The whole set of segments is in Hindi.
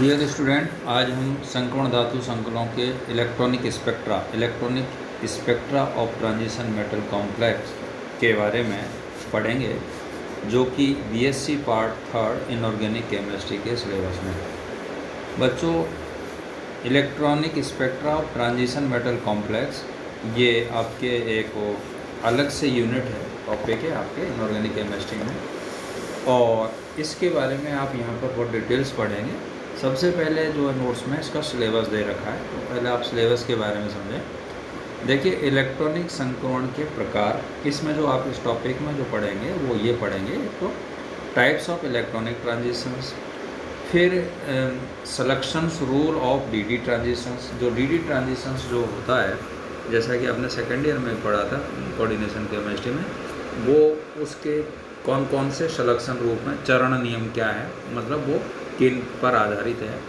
डियर स्टूडेंट, आज हम संक्रमण धातु संकुलों के electronic spectra of transition metal complex के बारे में पढ़ेंगे, जो कि BSc part third inorganic chemistry के सिलेबस में। बच्चों, electronic spectra of transition metal complex ये आपके एक अलग से यूनिट है, टॉपिक है आपके इनऑर्गेनिक केमिस्ट्री में, और इसके बारे में आप यहाँ पर बहुत डिटेल्स पढ़ेंगे। सबसे पहले जो है नोट्स में इसका सिलेबस दे रखा है, तो पहले आप सिलेबस के बारे में समझें। देखिए, इलेक्ट्रॉनिक संक्रमण के प्रकार, इसमें जो आप इस टॉपिक में जो पढ़ेंगे वो ये पढ़ेंगे, तो टाइप्स ऑफ इलेक्ट्रॉनिक ट्रांजिशंस, फिर selections rule of DD transitions. जो डीडी ट्रांजिशंस जो होता है, जैसा कि आपने सेकेंड ईयर में पढ़ा था कोऑर्डिनेशन केमिस्ट्री में, वो उसके कौन कौन से सिलेक्शन रूप में चरण नियम क्या है, मतलब वो किन पर आधारित है।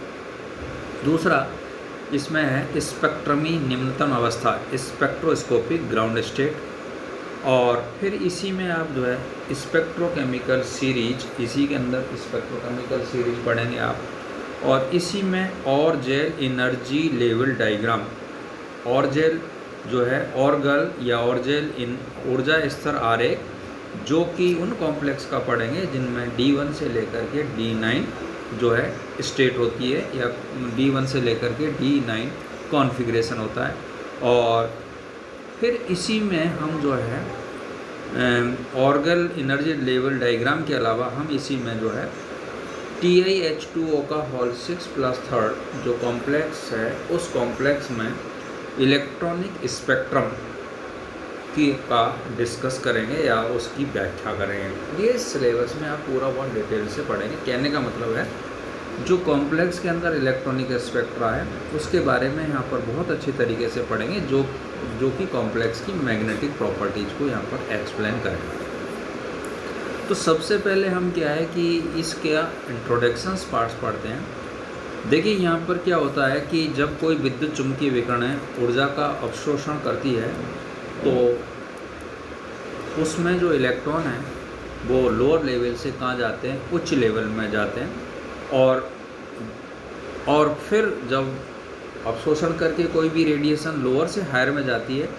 दूसरा इसमें है स्पेक्ट्रमी निम्नतम अवस्था, स्पेक्ट्रोस्कोपिक ग्राउंड स्टेट, और फिर इसी में आप जो है स्पेक्ट्रोकेमिकल सीरीज, इसी के अंदर स्पेक्ट्रोकेमिकल सीरीज पढ़ेंगे आप, और इसी में ऑर्जेल एनर्जी लेवल डायग्राम। ऑर्जेल जो है ऑर्गल या ऑर्जेल इन ऊर्जा स्तर आरेख, जो कि उन कॉम्प्लेक्स का पढ़ेंगे जिनमें D1 से लेकर के D9 जो है स्टेट होती है, या D1 से लेकर के D9 कॉन्फ़िगरेशन होता है। और फिर इसी में हम जो है ऑर्गल एनर्जी लेवल डायग्राम के अलावा हम इसी में जो है TiH2O का होल 6+3 जो कॉम्प्लेक्स है, उस कॉम्प्लेक्स में इलेक्ट्रॉनिक स्पेक्ट्रम की का डिस्कस करेंगे या उसकी व्याख्या करेंगे। ये सिलेबस में आप पूरा बहुत डिटेल से पढ़ेंगे। कहने का मतलब है, जो कॉम्प्लेक्स के अंदर इलेक्ट्रॉनिक स्पेक्ट्रा है उसके बारे में यहाँ पर बहुत अच्छी तरीके से पढ़ेंगे, जो कि कॉम्प्लेक्स की मैग्नेटिक प्रॉपर्टीज़ को यहाँ पर एक्सप्लेन करेंगे। तो सबसे पहले हम क्या है कि इसके इंट्रोडक्शंस पार्ट्स पढ़ते हैं। देखिए, यहाँ पर क्या होता है कि जब कोई विद्युत चुम्बकीय विकिरण ऊर्जा का अवशोषण करती है, तो उसमें जो इलेक्ट्रॉन हैं वो लोअर लेवल से कहाँ जाते हैं, उच्च लेवल में जाते हैं, और फिर जब अवशोषण करके कोई भी रेडिएशन लोअर से हायर में जाती है,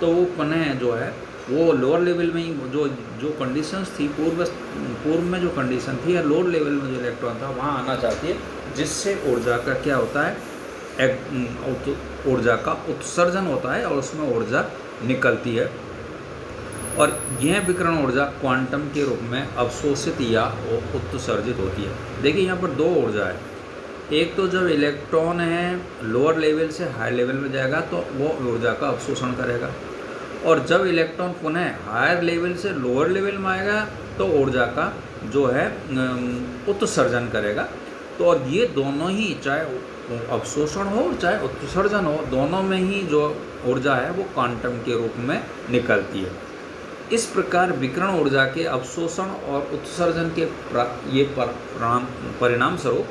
तो वो पुनः जो है वो लोअर लेवल में ही जो कंडीशंस थी, पूर्व में जो कंडीशन थी, या लोअर लेवल में जो इलेक्ट्रॉन था वहाँ आना चाहती है, जिससे ऊर्जा का क्या होता है, ऊर्जा का उत्सर्जन होता है और उसमें ऊर्जा निकलती है। और यह विकिरण ऊर्जा क्वांटम के रूप में अवशोषित या उत्सर्जित होती है। देखिए, यहाँ पर दो ऊर्जा है। एक तो जब इलेक्ट्रॉन है लोअर लेवल से हायर लेवल में जाएगा तो वो ऊर्जा का अवशोषण करेगा, और जब इलेक्ट्रॉन पुनः हायर लेवल से लोअर लेवल में आएगा तो ऊर्जा का जो है उत्सर्जन करेगा। तो और ये दोनों ही, चाहे अवशोषण हो चाहे उत्सर्जन हो, दोनों में ही जो ऊर्जा है वो क्वांटम के रूप में निकलती है। इस प्रकार विकिरण ऊर्जा के अवशोषण और उत्सर्जन के परिणाम स्वरूप,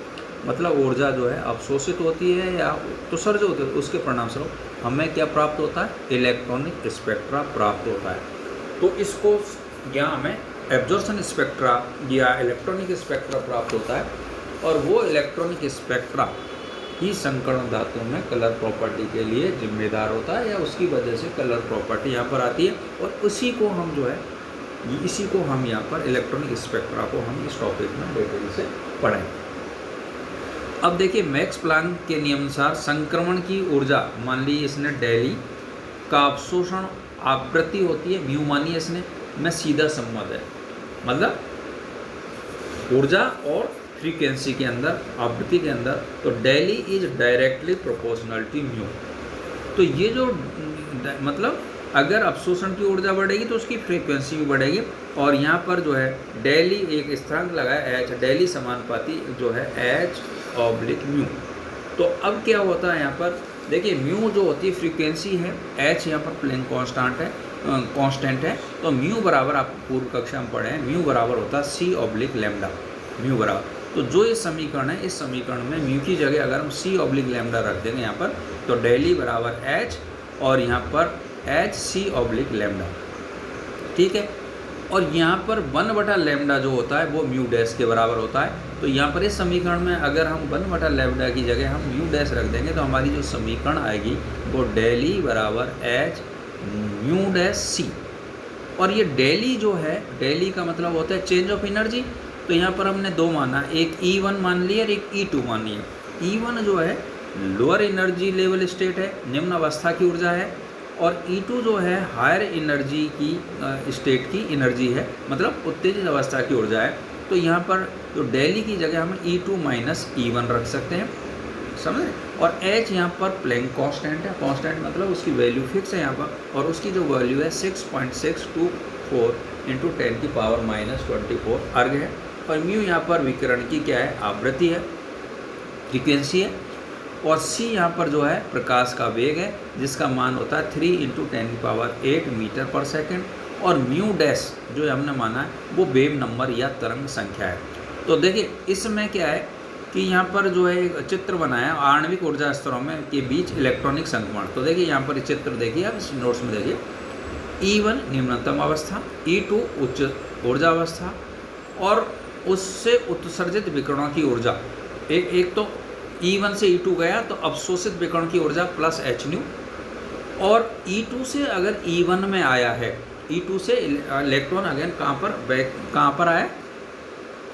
मतलब ऊर्जा जो है अवशोषित होती है या उत्सर्जित होती है, उसके परिणाम स्वरूप हमें क्या प्राप्त होता है, इलेक्ट्रॉनिक स्पेक्ट्रा प्राप्त होता है। तो इसको यहाँ हमें एब्जॉर्प्शन स्पेक्ट्रा या इलेक्ट्रॉनिक स्पेक्ट्रा प्राप्त होता है, और वो इलेक्ट्रॉनिक स्पेक्ट्रा ही संकरण धातु में कलर प्रॉपर्टी के लिए जिम्मेदार होता है, या उसकी वजह से कलर प्रॉपर्टी यहाँ पर आती है, और उसी को हम जो है इसी को हम यहाँ पर इलेक्ट्रॉनिक स्पेक्ट्रा को हम इस टॉपिक में डिटेल से पढ़ेंगे। अब देखिए, मैक्स प्लांक के नियमानुसार संक्रमण की ऊर्जा, मान ली इसने डेली का अवशोषण आवृत्ति होती है, म्यू मानिए इसने, में सीधा संबंध है, मतलब ऊर्जा और फ्रीक्वेंसी के अंदर, आवृत्ति के अंदर, तो daily is directly proportional to mu. तो ये जो मतलब अगर अवशोषण की ऊर्जा बढ़ेगी तो उसकी फ्रीक्वेंसी भी बढ़ेगी, और यहाँ पर जो है डेली एक स्थिरांक लगाया h, डेली समानुपाती जो है h/म्यू। तो अब क्या होता है यहाँ पर, देखिए म्यू जो होती है फ्रीक्वेंसी है, h यहाँ पर प्लेन कांस्टेंट है, तो म्यू बराबर, आप पूर्व कक्षा में पढ़े हैं, म्यू बराबर होता है c/λ, म्यू बराबर। तो जो ये समीकरण है, इस समीकरण में म्यू की जगह अगर हम c/λ रख देंगे यहाँ पर, तो डेली बराबर h, और यहाँ पर hc/λ, ठीक है। और यहाँ पर 1/λ जो होता है वो म्यू डैश के बराबर होता है। तो यहाँ पर इस समीकरण में अगर हम 1/λ की जगह हम म्यू डैश रख देंगे तो हमारी जो समीकरण आएगी वो डेल ई बराबर एच म्यू डैश सी। और ये डेल ई जो है, डेल ई का मतलब होता है चेंज ऑफ एनर्जी। तो यहाँ पर हमने दो माना, एक E1 मान लिया और एक E2 मान लिया। E1 जो है लोअर एनर्जी लेवल स्टेट है, निम्न अवस्था की ऊर्जा है, और E2 जो है हायर एनर्जी की स्टेट की एनर्जी है, मतलब उत्तेजित अवस्था की ऊर्जा है। तो यहाँ पर जो डेल ई की जगह हम E2 माइनस E1 रख सकते हैं, समझे। और H यहाँ पर प्लैंक कांस्टेंट है, कांस्टेंट मतलब उसकी वैल्यू फिक्स है यहाँ पर, और उसकी जो वैल्यू है 6.624 × 10⁻⁻24 अर्ग है। और म्यू यहाँ पर विकिरण की क्या है, आवृत्ति है, फ्रीक्वेंसी है। और c यहाँ पर जो है प्रकाश का वेग है, जिसका मान होता है 3 × 10⁸ मीटर पर सेकेंड। और म्यू डैश जो हमने माना है वो वेव नंबर या तरंग संख्या है। तो देखिए इसमें क्या है कि यहाँ पर जो है एक चित्र बनाया आणविक ऊर्जा स्तरों में के बीच इलेक्ट्रॉनिक संक्रमण। तो देखिए यहाँ पर चित्र देखिए, आप नोट्स में देखिए, E1 निम्नतम अवस्था, E2 उच्च ऊर्जा अवस्था, और उससे उत्सर्जित विकिरणों की ऊर्जा। एक तो E1 से E2 गया तो अवशोषित विकिरण की ऊर्जा प्लस hν, और E2 से अगर E1 में आया है, E2 से इलेक्ट्रॉन अगेन कहाँ पर आया,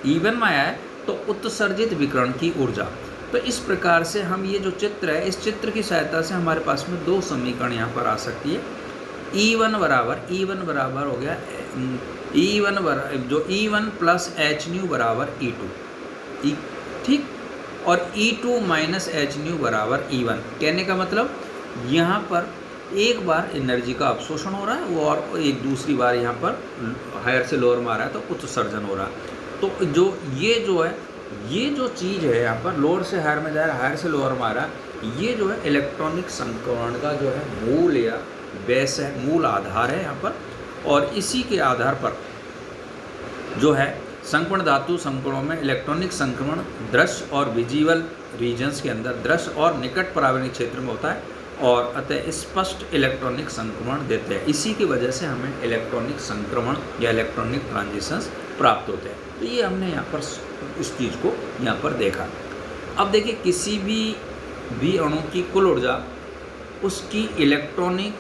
E1 में आया है, तो उत्सर्जित विकिरण की ऊर्जा। तो इस प्रकार से हम ये जो चित्र है, इस चित्र की सहायता से हमारे पास में दो समीकरण यहाँ पर आ सकती है। E1 बराबर हो गया E1 प्लस hν बराबर E2, ठीक। और E2 माइनस hν बराबर E1। कहने का मतलब यहाँ पर एक बार एनर्जी का अवशोषण हो रहा है वो, और एक दूसरी बार यहाँ पर हायर से लोअर में आ रहा है तो उत्सर्जन हो रहा है। तो ये जो चीज़ है यहाँ पर लोअर से हायर में जा रहा है, हायर से लोअर में आ रहा है, ये जो है इलेक्ट्रॉनिक संक्रमण का जो है मूल या बेस है, मूल आधार है यहाँ पर। और इसी के आधार पर जो है संक्रमण धातु संक्रमणों में इलेक्ट्रॉनिक संक्रमण दृश्य और विजिबल रीजन्स के अंदर, दृश्य और निकट परावैनिक क्षेत्र में होता है, और अतः स्पष्ट इलेक्ट्रॉनिक संक्रमण देते हैं। इसी की वजह से हमें इलेक्ट्रॉनिक संक्रमण या इलेक्ट्रॉनिक ट्रांजिशंस प्राप्त होते हैं। तो ये हमने यहाँ पर इस चीज़ को यहाँ पर देखा। अब देखिए किसी भी अणु की कुल ऊर्जा, उसकी इलेक्ट्रॉनिक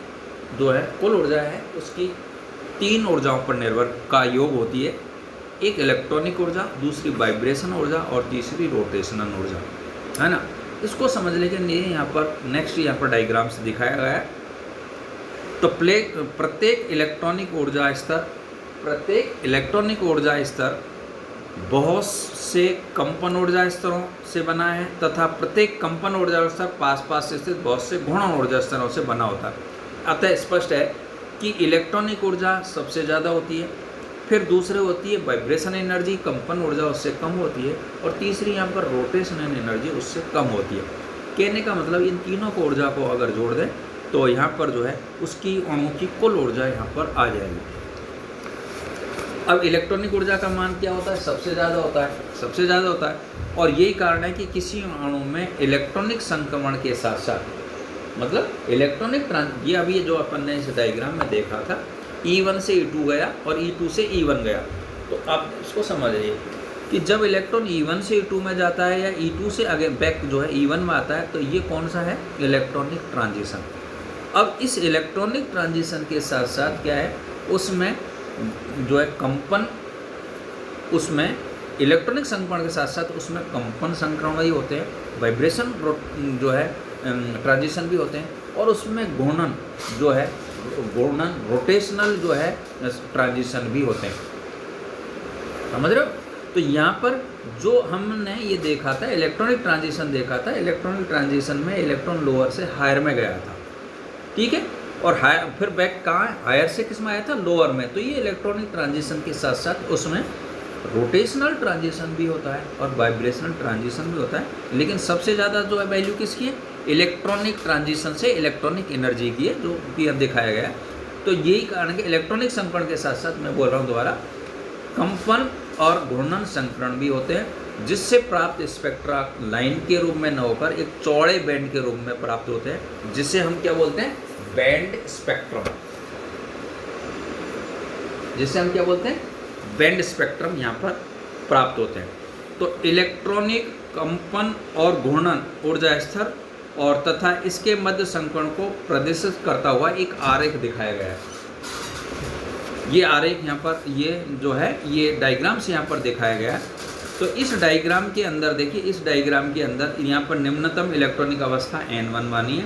जो है कुल ऊर्जा है, उसकी तीन ऊर्जाओं पर निर्भर का योग होती है। एक इलेक्ट्रॉनिक ऊर्जा, दूसरी वाइब्रेशन ऊर्जा, और तीसरी रोटेशनल ऊर्जा, है ना। इसको समझने के लिए यहाँ पर नेक्स्ट यहाँ पर डायग्राम से दिखाया गया है। तो प्रत्येक इलेक्ट्रॉनिक ऊर्जा स्तर बहुत से कंपन ऊर्जा स्तरों से बना है, तथा प्रत्येक कंपन ऊर्जा स्तर पास से स्थित बहुत से घूर्णन ऊर्जा स्तरों से बना होता है। अतः स्पष्ट है कि इलेक्ट्रॉनिक ऊर्जा सबसे ज़्यादा होती है, फिर दूसरे होती है वाइब्रेशन एनर्जी, कंपन ऊर्जा उससे कम होती है, और तीसरी यहाँ पर रोटेशनल एनर्जी उससे कम होती है। कहने का मतलब इन तीनों को ऊर्जा को अगर जोड़ दें तो यहाँ पर जो है उसकी अणु की कुल ऊर्जा यहाँ पर आ जाएगी। अब इलेक्ट्रॉनिक ऊर्जा का मान क्या होता है, सबसे ज़्यादा होता है, और यही कारण है कि किसी अणु में इलेक्ट्रॉनिक संक्रमण के साथ साथ, मतलब इलेक्ट्रॉनिक ये अभी जो अपन ने इस डायग्राम में देखा था, E1 से E2 गया और E2 से E1 गया। तो आप इसको समझिए कि जब इलेक्ट्रॉन E1 से E2 में जाता है या E2 से आगे बैक जो है E1 में आता है, तो ये कौन सा है, इलेक्ट्रॉनिक ट्रांजिशन। अब इस इलेक्ट्रॉनिक ट्रांजिशन के साथ साथ क्या है, उसमें जो है कंपन, उसमें इलेक्ट्रॉनिक संक्रमण के साथ साथ उसमें कंपन संक्रमण भी होते हैं, वाइब्रेशन जो है ट्रांजिशन भी होते हैं, और उसमें घूर्णन रोटेशनल जो है ट्रांजिशन भी होते हैं। समझ रहे हो। तो यहाँ पर जो हमने ये देखा था, इलेक्ट्रॉनिक ट्रांजिशन देखा था, इलेक्ट्रॉनिक ट्रांजिशन में इलेक्ट्रॉन लोअर से हायर में गया था, ठीक है, और हायर फिर बैक कहाँ है, हायर से किस में आया था, लोअर में। तो ये इलेक्ट्रॉनिक ट्रांजिशन के साथ साथ उसमें रोटेशनल ट्रांजिशन भी होता है और वाइब्रेशनल ट्रांजिशन भी होता है, लेकिन सबसे ज़्यादा जो है वैल्यू किसकी है, इलेक्ट्रॉनिक ट्रांजिशन से इलेक्ट्रॉनिक एनर्जी की है, जो कि अब दिखाया गया है। तो यही कारण है कि इलेक्ट्रॉनिक संक्रमण के साथ साथ मैं बोल रहा हूँ दोबारा, कंपन और घूर्णन संक्रमण भी होते हैं, जिससे प्राप्त स्पेक्ट्रा लाइन के रूप में न होकर एक चौड़े बैंड के रूप में प्राप्त होते हैं, जिसे हम क्या बोलते हैं, बैंड स्पेक्ट्रम। जिसे हम क्या बोलते हैं, बैंड स्पेक्ट्रम यहाँ पर प्राप्त होते हैं। तो इलेक्ट्रॉनिक कंपन और घूर्णन ऊर्जा स्तर और तथा इसके मध्य संकर्ण को प्रदर्शित करता हुआ एक आरेख दिखाया गया है। ये आरेख यहाँ पर, ये जो है ये डायग्राम से यहाँ पर दिखाया गया है। तो इस डायग्राम के अंदर देखिए, इस डायग्राम के अंदर यहाँ पर निम्नतम इलेक्ट्रॉनिक अवस्था N1 मानिए,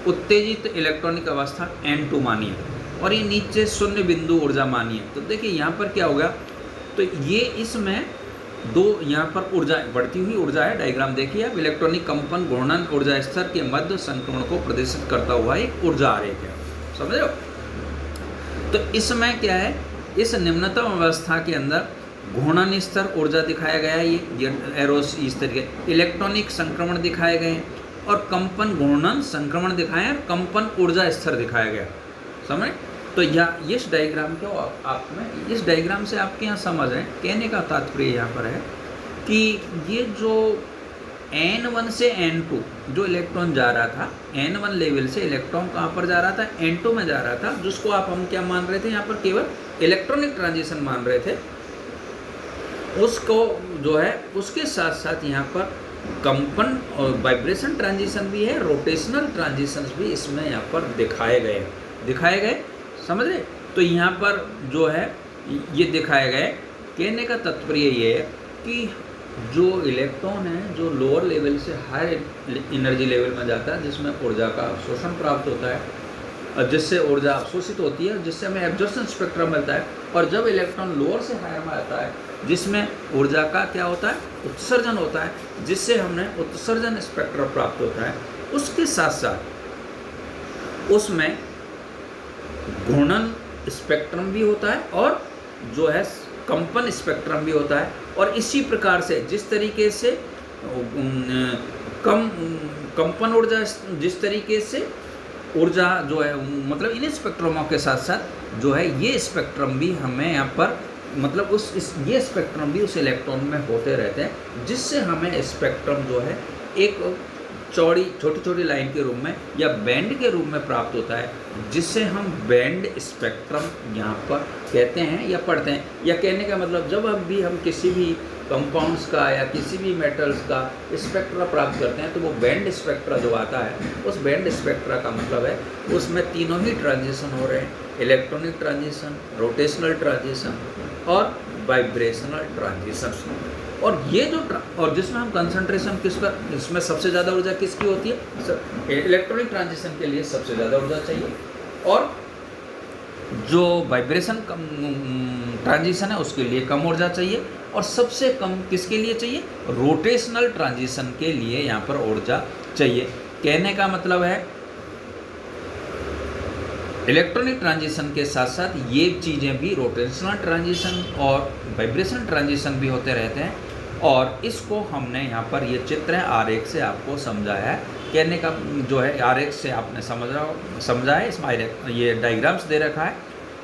उत्तेजित इलेक्ट्रॉनिक अवस्था N2 मानिए और ये नीचे शून्य बिंदु ऊर्जा मानिए। तो देखिए यहाँ पर क्या होगा, तो ये इसमें दो यहाँ पर ऊर्जा, बढ़ती हुई ऊर्जा है। डायग्राम देखिए आप, इलेक्ट्रॉनिक कंपन घूर्णन ऊर्जा स्तर के मध्य संक्रमण को प्रदर्शित करता हुआ एक ऊर्जा आरेख है, समझ रहे हो। तो इसमें क्या है, इस निम्नतम अवस्था के अंदर घूर्णन स्तर ऊर्जा दिखाया गया है, ये एरोस इस तरीके, इलेक्ट्रॉनिक संक्रमण दिखाए गए हैं और कंपन घूर्णन संक्रमण दिखाए हैं और कंपन ऊर्जा स्तर दिखाया गया, समझ। तो यह इस डायग्राम को आप में, इस डायग्राम से आपके यहाँ समझ रहे हैं, कहने का तात्पर्य यहाँ पर है कि ये जो N1 से N2 जो इलेक्ट्रॉन जा रहा था, N1 लेवल से इलेक्ट्रॉन कहाँ पर जा रहा था, N2 में जा रहा था, जिसको आप हम क्या मान रहे थे यहाँ पर, केवल इलेक्ट्रॉनिक ट्रांजिशन मान रहे थे। उसको जो है उसके साथ साथ यहाँ पर कंपन और वाइब्रेशन ट्रांजिशन भी है, रोटेशनल ट्रांजिशन भी इसमें यहाँ पर दिखाए गए, समझ रहे। तो यहाँ पर जो है ये दिखाया गया है। कहने का तात्पर्य ये है कि जो इलेक्ट्रॉन है जो लोअर लेवल से हायर एनर्जी लेवल में जाता है, जिसमें ऊर्जा का अवशोषण प्राप्त होता है और जिससे ऊर्जा अवशोषित होती है, जिससे हमें एब्जॉर्प्शन स्पेक्ट्रम मिलता है। और जब इलेक्ट्रॉन लोअर से हायर में आता है, जिसमें ऊर्जा का क्या होता है, उत्सर्जन होता है, जिससे हमें उत्सर्जन स्पेक्ट्रम प्राप्त होता है। उसके साथ साथ उसमें घूर्णन स्पेक्ट्रम भी होता है और जो है कंपन स्पेक्ट्रम भी होता है। और इसी प्रकार से जिस तरीके से कंपन ऊर्जा, जिस तरीके से ऊर्जा जो है, मतलब इन स्पेक्ट्रमों के साथ साथ जो है ये स्पेक्ट्रम भी हमें यहाँ पर, मतलब ये स्पेक्ट्रम भी उस इलेक्ट्रॉन में होते रहते हैं, जिससे हमें स्पेक्ट्रम जो है एक चौड़ी छोटी छोटी लाइन के रूप में या बैंड के रूप में प्राप्त होता है, जिससे हम बैंड स्पेक्ट्रम यहाँ पर कहते हैं या पढ़ते हैं। या कहने का मतलब, जब भी हम किसी भी कंपाउंड्स का या किसी भी मेटल्स का स्पेक्ट्रा प्राप्त करते हैं, तो वो बैंड स्पेक्ट्रा जो आता है, उस बैंड स्पेक्ट्रा का मतलब है उसमें तीनों ही ट्रांजिशन हो रहे हैं, इलेक्ट्रॉनिक ट्रांजिशन, रोटेशनल ट्रांजिशन और वाइब्रेशनल ट्रांजिशन। और ये जो और जिसमें हम कंसंट्रेशन किसका, इसमें सबसे ज़्यादा ऊर्जा किसकी होती है, इलेक्ट्रॉनिक ट्रांजिशन के लिए सबसे ज़्यादा ऊर्जा चाहिए। और जो वाइब्रेशन ट्रांजिशन है उसके लिए कम ऊर्जा चाहिए। और सबसे कम किसके लिए चाहिए, रोटेशनल ट्रांजिशन के लिए यहाँ पर ऊर्जा चाहिए। कहने का मतलब है इलेक्ट्रॉनिक ट्रांजिशन के साथ साथ ये चीज़ें भी, रोटेशनल ट्रांजिशन और वाइब्रेशन ट्रांजिशन भी होते रहते हैं। और इसको हमने यहाँ पर ये चित्र है आरेख से आपको समझाया है। कहने का जो है आरेख से आपने समझा है, इसमें ये डायग्राम्स दे रखा है।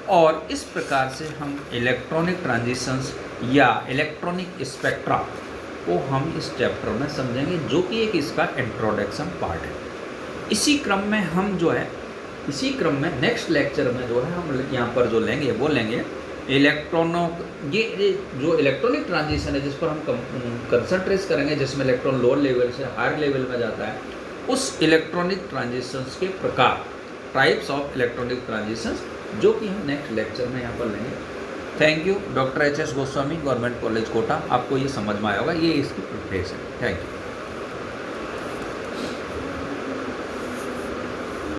और इस प्रकार से हम इलेक्ट्रॉनिक ट्रांजिशंस या इलेक्ट्रॉनिक स्पेक्ट्रा को हम इस चैप्टर में समझेंगे, जो कि एक इसका इंट्रोडक्शन पार्ट है। इसी क्रम में हम जो है, इसी क्रम में नेक्स्ट लेक्चर में जो है हम यहाँ पर जो लेंगे वो लेंगे इलेक्ट्रॉनों, ये जो इलेक्ट्रॉनिक ट्रांजिशन है जिस पर हम कंसंट्रेट करेंगे, जिसमें इलेक्ट्रॉन लोअर लेवल से हायर लेवल में जाता है, उस इलेक्ट्रॉनिक ट्रांजिशंस के प्रकार, टाइप्स ऑफ इलेक्ट्रॉनिक ट्रांजिशंस, जो कि हम नेक्स्ट लेक्चर में यहाँ पर लेंगे। Thank you. Doctor HS Goswami, government college Kota. आपको ये समझ में आया होगा, ये इसकी प्रिपरेशन। Thank you.